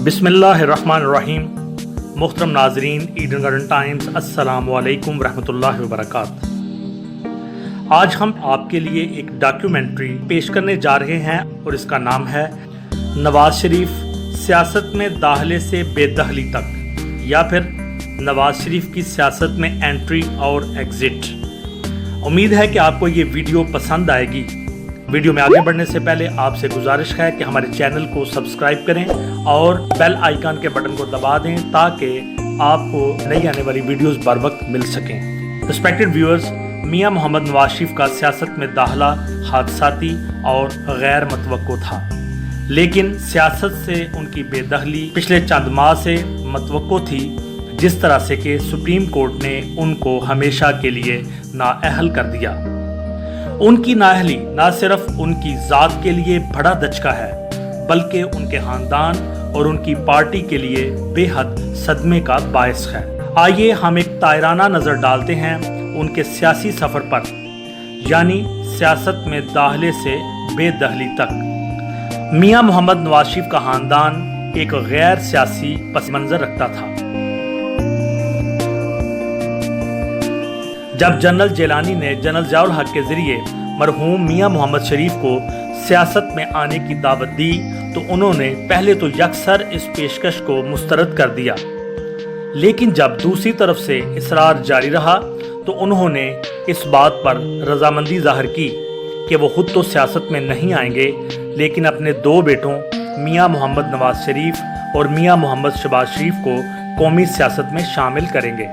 बिस्मिल्लाहिर्रहमानिर्रहीम। मुहतरम नाजरीन, Eden garden times, अस्सलामु अलैकुम रहमतुल्लाहि व बरकातुहू। आज हम आपके लिए एक डॉक्यूमेंट्री पेश करने जा रहे हैं और इसका नाम है नवाज शरीफ सियासत में दाखिले से बेदखली तक, या फिर नवाज शरीफ की सियासत में एंट्री और एग्जिट। उम्मीद है कि आपको ये वीडियो पसंद आएगी। वीडियो में आगे बढ़ने से पहले आपसे गुजारिश है कि हमारे चैनल को सब्सक्राइब करें और बेल आइकन के बटन को दबा दें ताकि आपको नई आने वाली वीडियोस बर वक्त मिल सकें। रिस्पेक्टेड व्यूअर्स, मियां मोहम्मद नवाज शरीफ का सियासत में दाखिला हादसाती और गैर मतवक्को था, लेकिन सियासत से उनकी बेदखली पिछले चंद माह से मतवक्को थी, जिस तरह से कि सुप्रीम कोर्ट ने उनको हमेशा के लिए नाअहल कर दिया। उनकी नाअहली न सिर्फ उनकी ज़ात के लिए बड़ा दचका है, बल्कि उनके ख़ानदान और उनकी पार्टी के लिए बेहद सदमे का बायस है। आइए हम एक तायराना नज़र डालते हैं उनके सियासी सफ़र पर, यानी सियासत में दाखिले से बेदखली तक। मियां मोहम्मद नवाज शरीफ का ख़ानदान एक गैर सियासी पस मंज़र रखता था। जब जनरल जिलानी ने जनरल ज़ियाउल हक के ज़रिए मरहूम मियां मोहम्मद शरीफ को सियासत में आने की दावत दी तो उन्होंने पहले तो यकसर इस पेशकश को मुस्तरद कर दिया, लेकिन जब दूसरी तरफ से इसरार जारी रहा तो उन्होंने इस बात पर रजामंदी ज़ाहिर की कि वो खुद तो सियासत में नहीं आएंगे, लेकिन अपने दो बेटों मियां मोहम्मद नवाज शरीफ और मियां मोहम्मद शहबाज शरीफ को कौमी सियासत में शामिल करेंगे।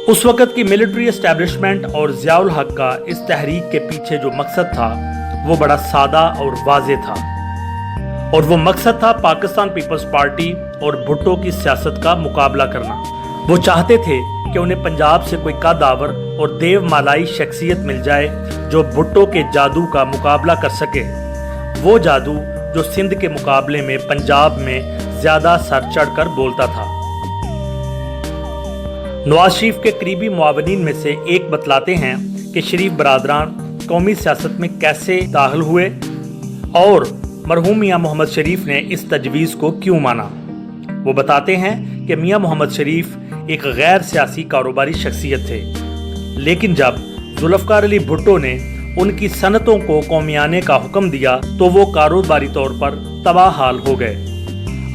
उस वक़्त की मिलिट्री एस्टैब्लिशमेंट और ज़ियाउल हक का इस तहरीक के पीछे जो मकसद था वो बड़ा सादा और वाज़ेह था, और वो मकसद था पाकिस्तान पीपल्स पार्टी और भुट्टो की सियासत का मुकाबला करना। वो चाहते थे कि उन्हें पंजाब से कोई कदावर और देवमालाई शख्सियत मिल जाए जो भुट्टो के जादू का मुकाबला कर सके, वो जादू जो सिंध के मुकाबले में पंजाब में ज़्यादा सर चढ़ कर बोलता था। नवाज शरीफ के करीबी मुआवनीन में से एक बतलाते हैं कि शरीफ बरादरान कौमी सियासत में कैसे दाखिल हुए और मरहूम मियां मोहम्मद शरीफ ने इस तजवीज़ को क्यों माना। वो बताते हैं कि मियां मोहम्मद शरीफ एक गैर सियासी कारोबारी शख्सियत थे, लेकिन जब जुल्फ़िकार अली भुट्टो ने उनकी सनतों को कौमियाने का हुक्म दिया तो वो कारोबारी तौर पर तबाह हाल हो गए।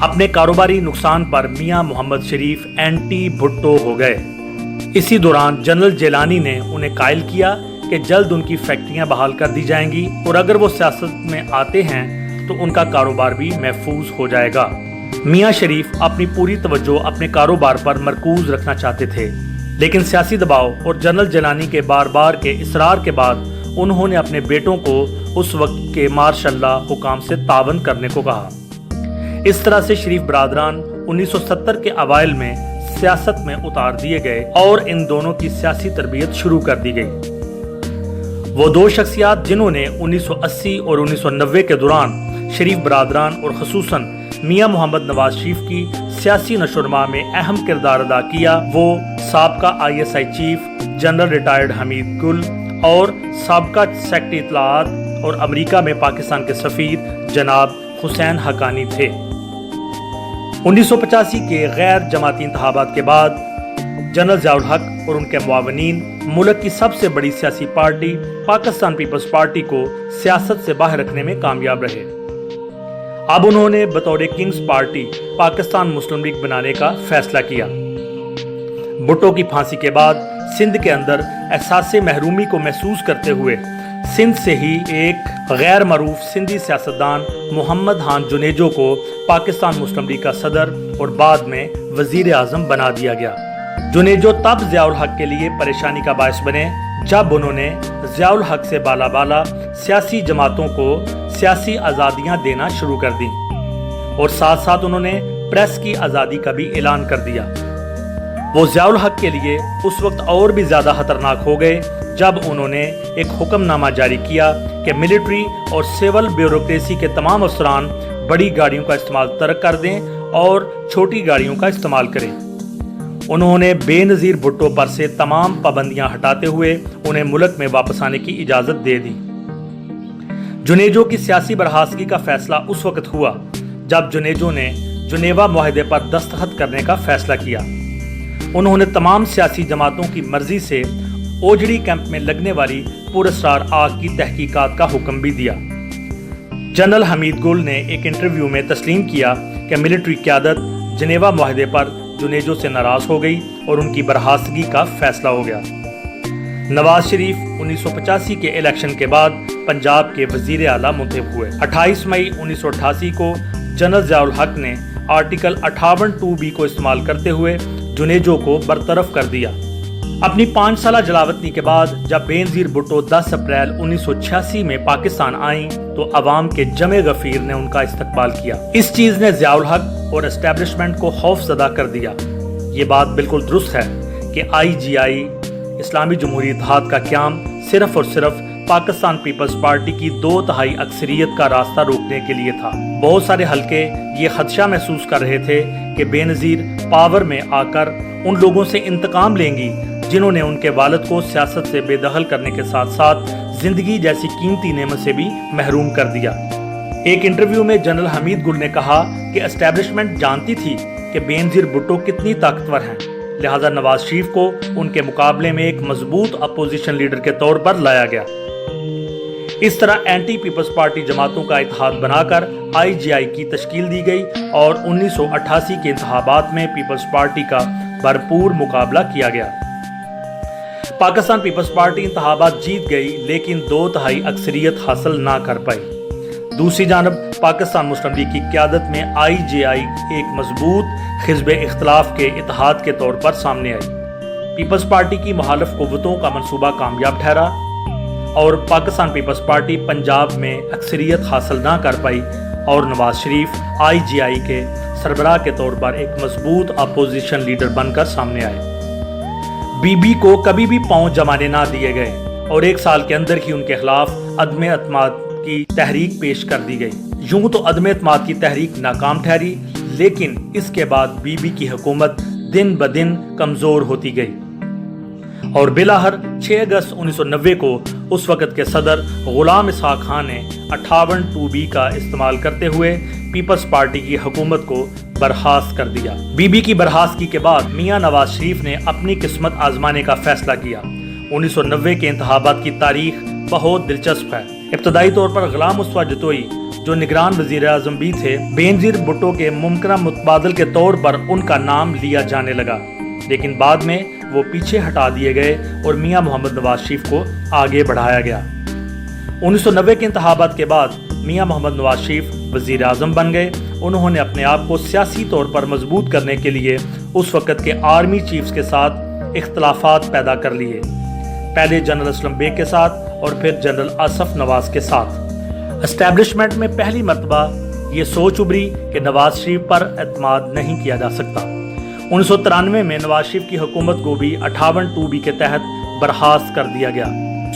अपने कारोबारी नुकसान पर मियां मोहम्मद शरीफ एंटी भुट्टो हो गए। इसी दौरान जनरल जिलानी ने उन्हें कायल किया कि जल्द उनकी फैक्ट्रियां बहाल कर दी जाएंगी और अगर वो सियासत में आते हैं तो उनका कारोबार भी महफूज हो जाएगा। मियां शरीफ अपनी पूरी तवज्जो अपने कारोबार पर मरकूज रखना चाहते थे, लेकिन सियासी दबाव और जनरल जिलानी के बार बार के इसरार के बाद उन्होंने अपने बेटों को उस वक्त के मार्शल्ला हुकाम से तावन करने को कहा। इस तरह से शरीफ बरादरान 1970 के अवाइल में सियासत में उतार दिए गए और इन दोनों की सियासी तरबियत शुरू कर दी गई। वो दो शख्सियात जिन्होंने 1980 और 1990 के दौरान शरीफ बरादरान और खसूसन मियां मोहम्मद नवाज शरीफ की सियासी नशोनुमा में अहम किरदार अदा किया, वो साबका ISI chief general retired Hamid गुल और साबका सेक्रेटरी इत्तलाआत और अमेरिका में पाकिस्तान के सफीर जनाब हुसैन हकानी थे। 1985 के गैर जमाती इंतखाबात के बाद जनरल ज़ियाउल हक और उनके मुआवनीन मुल्क की सबसे बड़ी सियासी पार्टी पाकिस्तान पीपल्स पार्टी को सियासत से बाहर रखने में कामयाब रहे। अब उन्होंने बतौर किंग्स पार्टी पाकिस्तान मुस्लिम लीग बनाने का फैसला किया। भुट्टो की फांसी के बाद सिंध के अंदर एहसास महरूमी को महसूस करते हुए सिंध से ही एक गैर मरूफ सिंधी सियासतदान मोहम्मद खान जुनेजो को पाकिस्तान मुस्लिम लीग का सदर और बाद में वजीर आजम बना दिया गया। जुनेजो तब ज़ियाउल हक के लिए परेशानी का बायस बने जब उन्होंने ज़ियाउल हक से बाला सियासी जमातों को सियासी आज़ादियाँ देना शुरू कर दी और साथ साथ उन्होंने प्रेस की आज़ादी का भी ऐलान कर दिया। वो ज़ियाउल हक के लिए उस वक्त और भी ज़्यादा खतरनाक हो गए जब उन्होंने एक हुक्मनामा जारी किया कि मिलिट्री और सिविल ब्यूरोक्रेसी के तमाम अफसरान बड़ी गाड़ियों का इस्तेमाल तर्क कर दें और छोटी गाड़ियों का इस्तेमाल करें। उन्होंने बेनज़ीर भुट्टो पर से तमाम पाबंदियां हटाते हुए उन्हें मुल्क में वापस आने की इजाज़त दे दी। जुनेजो की सियासी बर्खास्तगी का फैसला उस वक्त हुआ जब जुनेजो ने जुनेवा मुआहदे पर दस्तखत करने का फैसला किया। उन्होंने तमाम सियासी जमातों की मर्जी से ओजड़ी कैंप में लगने वाली पुरस्कार आग की तहकीकात का हुक्म भी दिया। जनरल हमीद गुल ने एक इंटरव्यू में तस्लीम किया कि मिलिट्री क़यादत जनेवा मुआहदे पर जुनेजो से नाराज हो गई और उनकी बर्खास्तगी का फैसला हो गया। नवाज शरीफ 1985 के इलेक्शन के बाद पंजाब के वजीर आला मुंतखब हुए। 28 मई 1988 को जनरल ज़ियाउल हक ने आर्टिकल 58(2)B को इस्तेमाल करते हुए जुनेजो को बरतरफ कर दिया। अपनी 5 साल जलावतनी के बाद जब बेनज़ीर भुट्टो 10 अप्रैल 1986 में पाकिस्तान आई तो अवाम के जमे गफीर ने उनका इस्तकबाल किया। इस चीज़ ने ज़ियाउल हक और एस्टेब्लिशमेंट को खौफज़दा कर दिया। ये बात बिल्कुल दुरुस्त है कि IGI इस्लामी जमहूरी इत्तेहाद का क़याम सिर्फ और सिर्फ पाकिस्तान पीपल्स पार्टी की 2/3 अक्सरियत का रास्ता रोकने के लिए था। बहुत सारे हलके ये खदशा महसूस कर रहे थे कि बेनज़ीर पावर में आकर उन लोगों से इंतकाम लेंगी जिन्होंने उनके वालिद को सियासत से बेदखल करने के साथ साथ जिंदगी जैसी कीमती नेमत से भी महरूम कर दिया। एक इंटरव्यू में जनरल हमीद गुल ने कहा कि एस्टेब्लिशमेंट जानती थी कि बेनज़ीर भुट्टो कितनी ताकतवर हैं, लिहाजा नवाज शरीफ को उनके मुकाबले में एक मजबूत अपोजिशन लीडर के तौर पर लाया गया। इस तरह एंटी पीपल्स पार्टी जमातों का इत्तेहाद बनाकर IGI की तश्कील दी गई और 1988 के इंतखाबात में पीपल्स पार्टी का भरपूर मुकाबला किया गया। पाकिस्तान पीपल्स पार्टी इंतखाबात जीत गई लेकिन 2/3 अक्सरियत हासिल ना कर पाई। दूसरी जानब पाकिस्तान मुस्लिम लीग की क़यादत में IGI एक मजबूत हिज़्ब इख्तिलाफ के इत्तेहाद के तौर पर सामने आई। पीपल्स पार्टी की मुखालिफ क़ुव्वतों का मंसूबा कामयाब ठहरा और पाकिस्तान पीपल्स पार्टी पंजाब में अक्सरियत हासिल ना कर पाई और नवाज शरीफ IGI के सरबराह के तौर पर एक मजबूत अपोजिशन लीडर बनकर सामने आए। बीबी को कभी भी पांव जमाने ना दिए गए और 1 साल के अंदर ही उनके खिलाफ अदम एतमाद की तहरीक पेश कर दी गई। यूं तो अदम एतमाद की तहरीक नाकाम ठहरी, लेकिन इसके बाद बीबी की हुकूमत दिन ब दिन कमजोर होती गई और बिलाहर 6 अगस्त 1990 को उस वक़्त के सदर गुलाम इसहाक खान ने 58(2)B का इस्तेमाल करते हुए पीपल्स पार्टी की हुकूमत को बर्खास्त कर दिया। बीबी की बर्खास्तगी के बाद मियां नवाज शरीफ ने अपनी किस्मत आजमाने का फैसला किया। 1990 के इंतखाबात की तारीख बहुत दिलचस्प है। इब्तदाई तौर पर गुलाम मुस्तफा जतोई जो निगरान वजीर आज़म भी थे, बेनज़ीर भुट्टो के मुमकिन मुतबादल के तौर पर उनका नाम लिया जाने लगा, लेकिन बाद में वो पीछे हटा दिए गए और मियां मोहम्मद नवाज शरीफ को आगे बढ़ाया गया। 1990 के इंतखाबात के बाद मियां मोहम्मद नवाज शरीफ वजीर आज़म बन गए। उन्होंने अपने आप को सियासी तौर पर मजबूत करने के लिए उस वक़्त के आर्मी चीफ्स के साथ इख्तलाफात पैदा कर लिए, पहले जनरल असलम बेग के साथ और फिर जनरल आसफ नवाज के साथ। एस्टेब्लिशमेंट में पहली मरतबा ये सोच उभरी कि नवाज शरीफ पर एतमाद नहीं किया जा सकता। 1993 में नवाज शरीफ की हुकूमत को भी 58(2)B के तहत बर्खास्त कर दिया गया।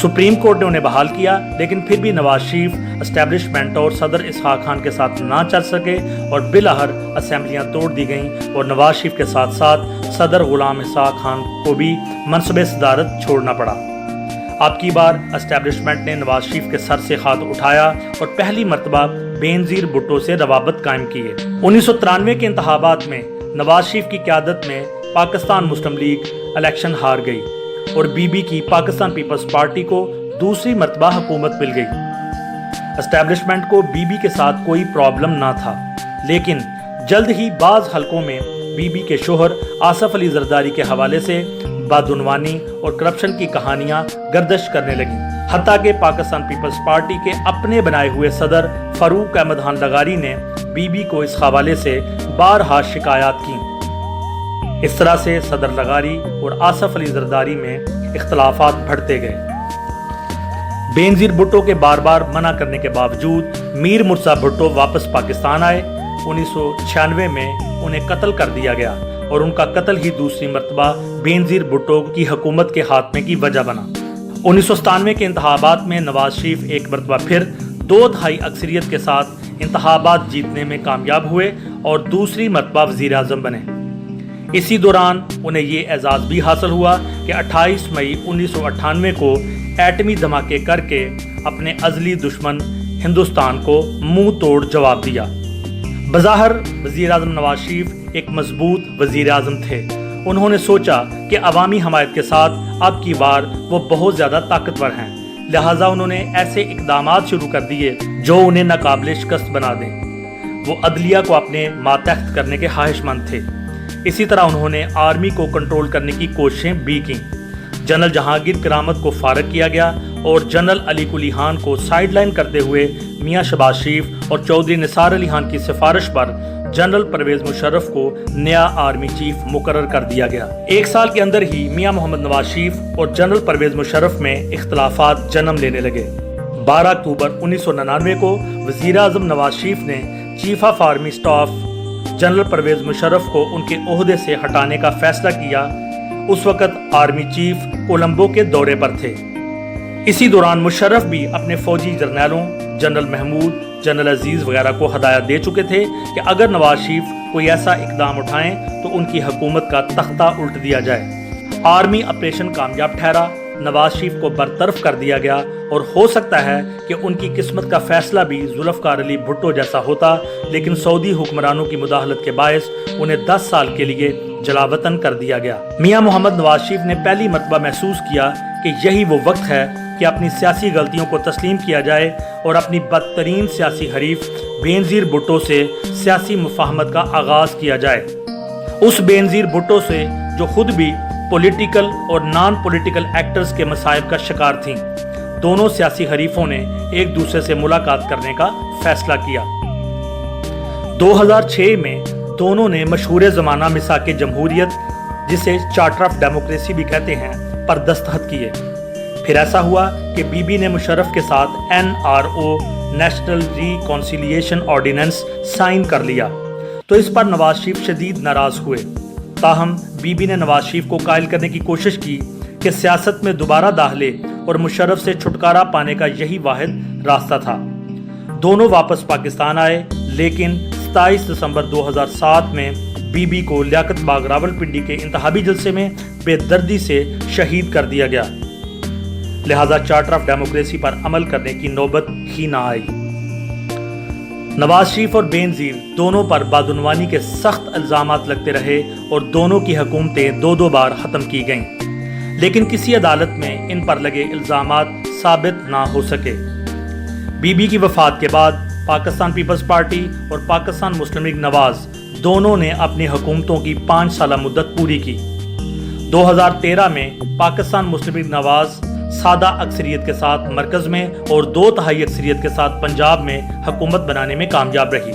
सुप्रीम कोर्ट ने उन्हें बहाल किया, लेकिन फिर भी नवाज शरीफ एस्टेब्लिशमेंट और सदर इसहाक खान के साथ ना चल सके और बिलाहर असेंबलियां तोड़ दी गईं और नवाज शरीफ के साथ साथ सदर गुलाम इसहाक खान को भी मनसब सदारत छोड़ना पड़ा। अब की बार एस्टेब्लिशमेंट ने नवाज शरीफ के सर से हाथ उठाया और पहली मरतबा बेनज़ीर भुट्टो से रवाबत कायम की है। 1993 के इंतखाबात में नवाज शरीफ की क़यादत में पाकिस्तान मुस्लिम लीग इलेक्शन हार गई और बीबी की पाकिस्तान पीपल्स पार्टी को दूसरी मरतबा हुकूमत मिल गई। एस्टेब्लिशमेंट को बीबी के साथ कोई प्रॉब्लम ना था, लेकिन जल्द ही बाज़ हलकों में बीबी के शोहर आसफ अली जरदारी के हवाले से बदउनवानी और करप्शन की कहानियां गर्दिश करने लगी। हत्ता कि पाकिस्तान पीपल्स पार्टी के अपने बनाए हुए सदर फारूक अहमद खान लगारी ने बीबी को इस हवाले से बारहा शिकायत की। इस तरह से सदर लगारी और आसफ अली जरदारी में इख्तलाफात बढ़ते गए। बेनज़ीर भुट्टो के बार बार मना करने के बावजूद मीर मुर्तज़ा भुट्टो वापस पाकिस्तान आए। 1996 में उन्हें कत्ल कर दिया गया और उनका कत्ल ही दूसरी मरतबा बेनज़ीर भुट्टो की हुकूमत के खात्मे की वजह बना। 1997 के इंतखाबात में नवाज शरीफ एक मरतबा फिर 2/3 अक्सरियत के साथ इंतखाबात जीतने में कामयाब हुए और दूसरी मरतबा वज़ीर आज़म बने। इसी दौरान उन्हें ये एजाज़ भी हासिल हुआ कि 28 मई 1998 को एटमी धमाके करके अपने अज़ली दुश्मन ہندوستان کو منہ توڑ جواب دیا۔ بظاہر وزیر اعظم نواز شریف ایک مضبوط وزیر اعظم تھے۔ انہوں نے سوچا کہ عوامی حمایت کے ساتھ اب کی بار وہ بہت زیادہ طاقتور ہیں، لہٰذا انہوں نے ایسے اقدامات شروع کر دیے جو انہیں ناقابل شکست بنا دیں۔ وہ عدلیہ کو اپنے ماتحت کرنے کے خواہش مند تھے۔ اسی طرح انہوں نے آرمی کو کنٹرول کرنے کی کوششیں بھی کیں۔ جنرل جہانگیر کرامت کو فارغ کیا گیا اور جنرل علی قلی خان کو سائیڈ لائن کرتے ہوئے میاں شہباز شریف اور چودھری نثار علی خان کی سفارش پر جنرل پرویز مشرف کو نیا آرمی چیف مقرر کر دیا گیا۔ ایک سال کے اندر ہی میاں محمد نواز شریف اور جنرل پرویز مشرف میں اختلافات جنم لینے لگے۔ 12 اکتوبر 1999 کو وزیر اعظم نواز شریف نے chief of army staff general Pervez Musharraf کو ان کے عہدے سے ہٹانے کا فیصلہ کیا۔ اس وقت آرمی چیف کولمبو کے دورے پر تھے۔ اسی دوران مشرف بھی اپنے فوجی جرنیلوں جنرل محمود، جنرل عزیز وغیرہ کو ہدایت دے چکے تھے کہ اگر نواز شریف کوئی ایسا اقدام اٹھائیں تو ان کی حکومت کا تختہ الٹ دیا جائے۔ آرمی آپریشن کامیاب ٹھہرا، نواز شریف کو برطرف کر دیا گیا اور ہو سکتا ہے کہ ان کی قسمت کا فیصلہ بھی ذوالفقار علی بھٹو جیسا ہوتا، لیکن سعودی حکمرانوں کی مداخلت کے باعث انہیں 10 سال کے لیے جلا وطن کر دیا گیا۔ میاں محمد نواز شریف نے پہلی مرتبہ محسوس کیا کہ یہی وہ وقت ہے کہ اپنی سیاسی غلطیوں کو تسلیم کیا جائے اور اپنی بدترین سیاسی حریف بینظیر بھٹو سے سیاسی مفاہمت کا آغاز کیا جائے۔ اس بینظیر بھٹو سے جو خود بھی پولیٹیکل اور نان پولیٹیکل ایکٹرز کے مصائب کا شکار تھیں۔ دونوں سیاسی حریفوں نے ایک دوسرے سے ملاقات کرنے کا فیصلہ کیا۔ 2006 میں دونوں نے مشہور زمانہ میثاق جمہوریت، جسے چارٹر آف ڈیموکریسی بھی کہتے ہیں، پر دستخط کیے۔ پھر ایسا ہوا کہ بی بی نے مشرف کے ساتھ NRO نیشنل ریکانسیلیشن آرڈیننس سائن کر لیا تو اس پر نواز شریف شدید ناراض ہوئے۔ تاہم بی بی نے نواز شریف کو قائل کرنے کی کوشش کی کہ سیاست میں دوبارہ داخلے اور مشرف سے چھٹکارا پانے کا یہی واحد راستہ تھا۔ دونوں واپس پاکستان آئے، لیکن 27 دسمبر 2007 میں بی بی کو لیاقت باغ راولپنڈی کے انتخابی جلسے میں بے دردی سے شہید کر دیا گیا، لہذا چارٹر آف ڈیموکریسی پر عمل کرنے کی نوبت ہی نہ آئی۔ نواز شریف اور بینظیر دونوں پر بدعنوانی کے سخت الزامات لگتے رہے اور دونوں کی حکومتیں 2 بار ختم کی گئیں، لیکن کسی عدالت میں ان پر لگے الزامات ثابت نہ ہو سکے۔ بی بی کی وفات کے بعد پاکستان پیپلز پارٹی اور پاکستان مسلم لیگ نواز دونوں نے اپنی حکومتوں کی 5 سالہ مدت پوری کی۔ 2013 میں پاکستان مسلم لیگ نواز سادہ اکثریت کے ساتھ مرکز میں اور 2/3 اکثریت کے ساتھ پنجاب میں حکومت بنانے میں کامیاب رہی۔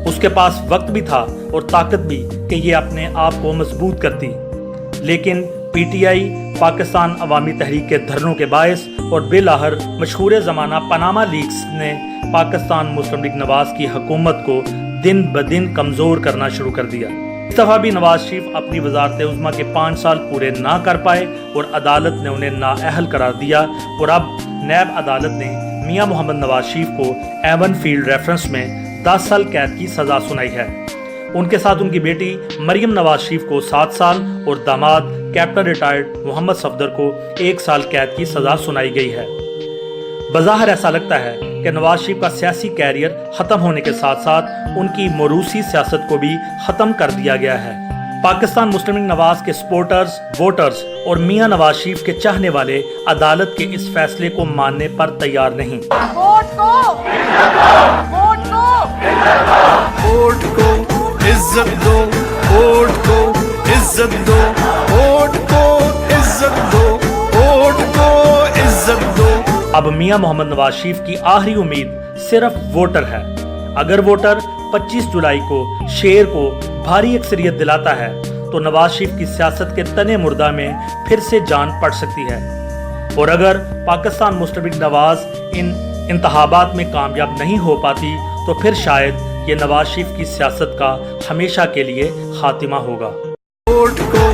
اس کے پاس وقت بھی تھا اور طاقت بھی کہ یہ اپنے آپ کو مضبوط کرتی، لیکن پی ٹی آئی، پاکستان عوامی تحریک کے دھرنوں کے باعث اور بالآخر مشہور زمانہ پاناما لیکس نے پاکستان مسلم لیگ نواز کی حکومت کو دن بدن کمزور کرنا شروع کر دیا۔ اس دفعہ بھی نواز شریف اپنی وزارت عظمیٰ کے 5 سال پورے نہ کر پائے اور عدالت نے انہیں نااہل قرار دیا، اور اب نیب عدالت نے میاں محمد نواز شریف کو ایون فیلڈ ریفرنس میں 10 سال قید کی سزا سنائی ہے۔ ان کے ساتھ ان کی بیٹی مریم نواز شریف کو 7 سال اور داماد کیپٹن ریٹائرڈ محمد صفدر کو 1 سال قید کی سزا سنائی گئی ہے۔ بظاہر ایسا لگتا ہے کہ نواز شریف کا سیاسی کیریئر ختم ہونے کے ساتھ ساتھ ان کی موروثی سیاست کو بھی ختم کر دیا گیا ہے۔ پاکستان مسلم لیگ نواز کے سپورٹرز، ووٹرز اور میاں نواز شریف کے چاہنے والے عدالت کے اس فیصلے کو ماننے پر تیار نہیں۔ ووٹ کو عزت دو، ووٹ کو عزت دو، ووٹ کو عزت دو، ووٹ کو عزت دو۔ اب میاں محمد نواز شریف کی آخری امید صرف ووٹر ہے۔ اگر ووٹر 25 جولائی کو شیر کو بھاری اکثریت دلاتا ہے تو نواز شریف کی سیاست کے تنے مردہ میں پھر سے جان پڑ سکتی ہے، اور اگر پاکستان مسلم لیگ نواز ان انتخابات میں کامیاب نہیں ہو پاتی تو پھر شاید یہ نواز شریف کی سیاست کا ہمیشہ کے لیے خاتمہ ہوگا۔ ووٹ کو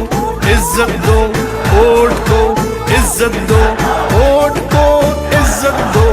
عزت دو، ووٹ کو عزت دو، ووٹ کو عزت دو۔